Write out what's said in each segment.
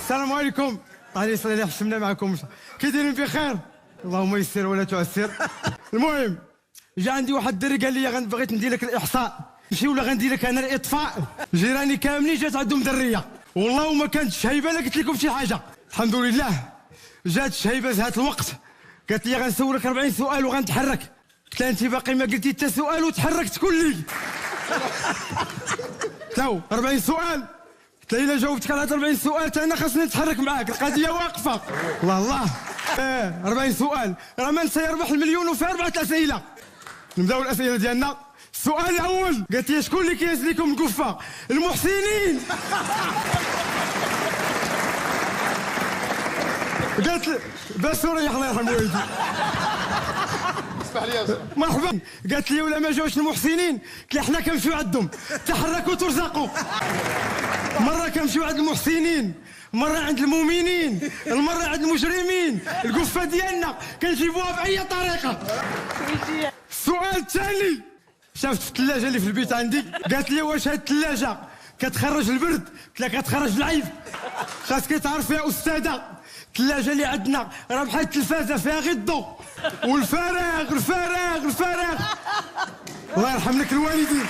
السلام عليكم. الله يصلي لي حشمنا معكم. كي دايرين بخير؟ اللهم يسر ولا تعسر. المهم جا عندي واحد الدري قال لي بغيت ندير لك الاحصاء، ماشي ولا غندير لك انا الاطفاء. جيراني كاملين جات عندهم دريه، والله وما كانتش شايبه. انا قلت لكم شي حاجه، الحمد لله جات شايبه زهات الوقت. قالت لي غنسولك 40 سؤال وغنتحرك. قلت لها انت باقي ما قلتي حتى سؤال وتحركت كلي. تو 40 سؤال. قلت لها الا جاوبتك على 40 سؤال حتى انا خاصني نتحرك معاك، القضيه واقفه. الله الله. 40 سؤال راه من سيربح المليون وفي 4 اسئله. نبداو الاسئله ديالنا. السؤال الاول، قالت لي شكون اللي كيهز لكم القفه؟ المحسنين. قالت لي باسوري الله يرحم والدي. اسمح لي يا استاذ. مرحبا. قالت لي ولا ما جاوش المحسنين؟ قلت لها حنا كنمشيو عندهم تحركوا ترزقوا. مره كنمشيو عند المحسنين، مره عند المؤمنين، المره عند المجرمين. القفه ديالنا كنجيبوها باي طريقه. السؤال الثاني، شافت في الثلاجه اللي في البيت عندي، قالت لي واش هاد الثلاجه كتخرج البرد؟ قلت لها كتخرج العيب. خاصك تعرف يا استاذه الثلاجه اللي عندنا راه بحال التلفازه فيها غير الضوء والفراغ الفراغ الفراغ. الله يرحم لك الوالدين.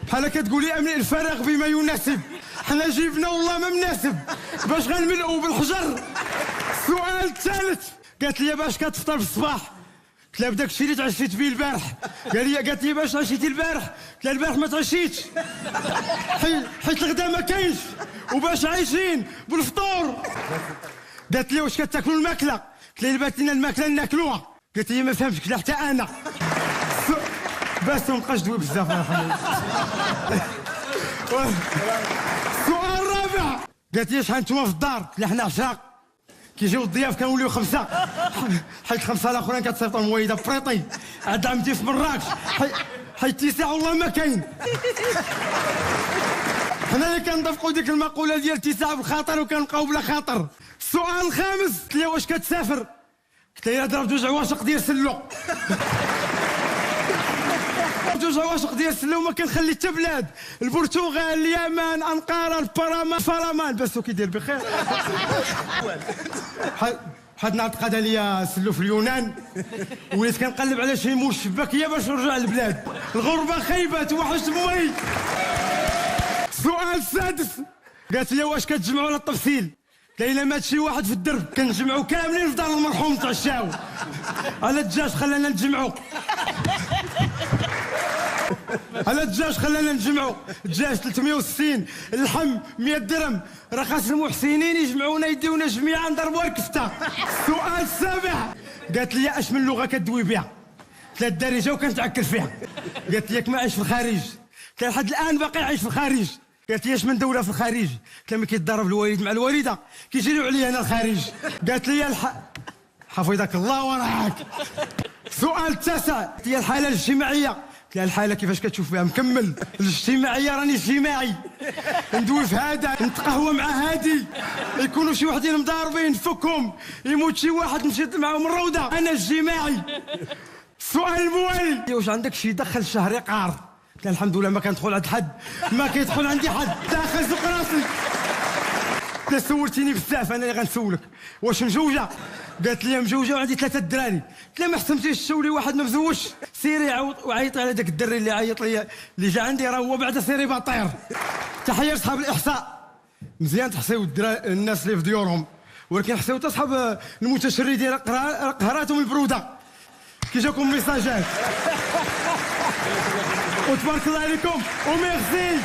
بحال كتقولي املئ الفراغ بما يناسب، حنا جبنا والله ما مناسب باش غنملئو بالحجر. السؤال الثالث، قالت لي باش كتفطر في الصباح؟ قلت لها بداك الشيء اللي تعشيت فيه البارح. قالت لي باش عشيتي البارح؟ قلت لها البارح ما تعشيتش حيت الغدا ما كاينش وباش عايشين بالفطور. قالت لي واش كتاكلوا الماكله؟ قلت لها بات لنا الماكله ناكلوها. قالت لي ما فهمتش. قلت لها حتى انا. بس ما بقاش دوي بزاف الله يرحمه. السؤال الرابع، قالت لي شحال نتوما في الدار؟ قلت لها حنا 10. كيجيو الضياف كنوليو 5. حيت 5 الاخرين كتصيفطوا مويده بريطي عند عمتي في مراكش. حيت 9 والله ما كاين. حنا اللي كنطبقوا ديك المقوله ديال 9 بالخاطر وكنبقاو بلا خاطر. السؤال الخامس، قلت لها واش كتسافر؟ قلت لها ضرب 2 عواشق ديال سلو. 2 عواشق ديال سلو ما كنخلي حتى بلاد. البرتغال، اليمن، انقره، الفرمان. بس كيدير بخير. واحد النهار تقاد عليا سلو في اليونان، وليت كنقلب على شي موش شباكيه باش نرجع للبلاد. الغربه خيبه توحشت بوي. السؤال السادس، قالت لي واش كتجمعوا على التفصيل؟ قلت لها الا مات شي واحد في الدرب كنجمعوا كاملين في دار المرحوم نتعشاو. على الدجاج خلانا نجمعوا. على الدجاج خلانا نجمعوا. الدجاج 360، اللحم 100 درهم. راه خاص المحسنين يجمعونا يديونا جميعا نضربوا الكفته. السؤال السابع، قالت لي اش من لغه كدوي بها؟ قلت لها الدارجه وكنتعكر فيها. قالت لي ياك ما عايش في الخارج؟ قلت لها لحد الان باقي عايش في الخارج. قالت لي اش من دوله في الخارج؟ قلت لها ملي كيتضارب الوالد مع الوالده كيجريو عليا انا الخارج. قالت لي حفظك الله وراك. السؤال التاسع، قالت لي الحاله الاجتماعيه؟ قلت لها الحاله كيفاش كتشوف فيها؟ مكمل. الاجتماعيه راني اجتماعي، ندوي في هذا نتقهوى مع هادي، يكونوا شي وحدين مضاربين نفكهم، يموت شي واحد نمشي معاهم الروضه، انا اجتماعي. السؤال الموالي، واش عندك شي دخل شهري قار؟ قلت لها الحمد لله ما كندخل عند حد، ما كيدخل عندي حد، داخل سوق راسي. قلت لها سولتيني بزاف، انا اللي غنسولك واش مزوجه؟ قالت لي مزوجه وعندي 3 دراري. قلت لها ما حسمتيش تسولي واحد ما مزوجش؟ سيري وعيطي على داك الدري اللي عيط لي اللي جا عندي، راه هو بعدا سيري باطير. تحيه لصحاب الاحصاء، مزيان تحصيو الناس اللي في ديورهم، ولكن حصيو حتى صحاب المتشردين قهراتهم البروده. كي جاكم ميساجات وتبارك الله عليكم وميرسي.